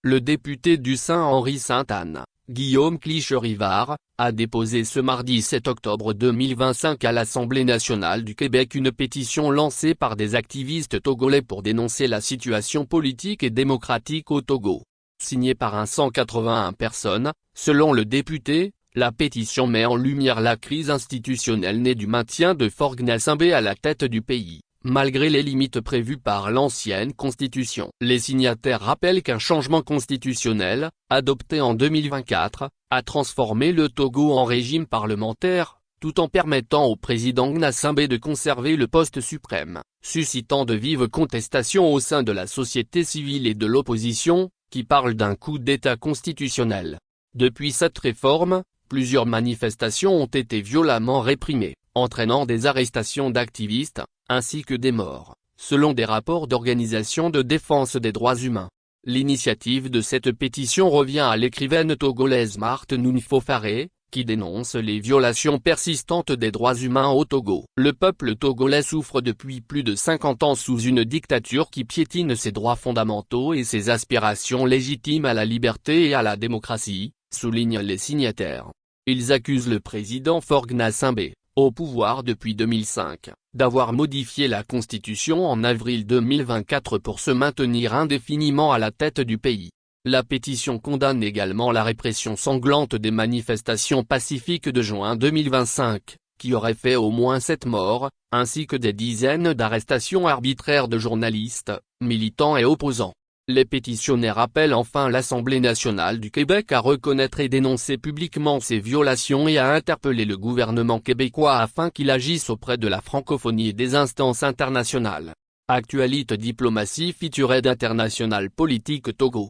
Le député du Saint-Henri-Sainte-Anne, Guillaume Clich-Rivard, a déposé ce mardi 7 octobre 2025 à l'Assemblée nationale du Québec une pétition lancée par des activistes togolais pour dénoncer la situation politique et démocratique au Togo. Signée par 181 personnes, selon le député, la pétition met en lumière la crise institutionnelle née du maintien de Faure Gnassingbé à la tête du pays, malgré les limites prévues par l'ancienne constitution. Les signataires rappellent qu'un changement constitutionnel, adopté en 2024, a transformé le Togo en régime parlementaire, tout en permettant au président Gnassingbé de conserver le poste suprême, suscitant de vives contestations au sein de la société civile et de l'opposition, qui parlent d'un coup d'État constitutionnel. Depuis cette réforme, plusieurs manifestations ont été violemment réprimées, entraînant des arrestations d'activistes, ainsi que des morts, selon des rapports d'organisations de défense des droits humains. L'initiative de cette pétition revient à l'écrivaine togolaise Marthe Nunfo Faré, qui dénonce les violations persistantes des droits humains au Togo. Le peuple togolais souffre depuis plus de 50 ans sous une dictature qui piétine ses droits fondamentaux et ses aspirations légitimes à la liberté et à la démocratie, soulignent les signataires. Ils accusent le président Faure Gnassingbé, au pouvoir depuis 2005, d'avoir modifié la Constitution en avril 2024 pour se maintenir indéfiniment à la tête du pays. La pétition condamne également la répression sanglante des manifestations pacifiques de juin 2025, qui aurait fait au moins 7 morts, ainsi que des dizaines d'arrestations arbitraires de journalistes, militants et opposants. Les pétitionnaires appellent enfin l'Assemblée nationale du Québec à reconnaître et dénoncer publiquement ces violations et à interpeller le gouvernement québécois afin qu'il agisse auprès de la francophonie et des instances internationales. Actualité diplomatie feature Aide internationale politique Togo.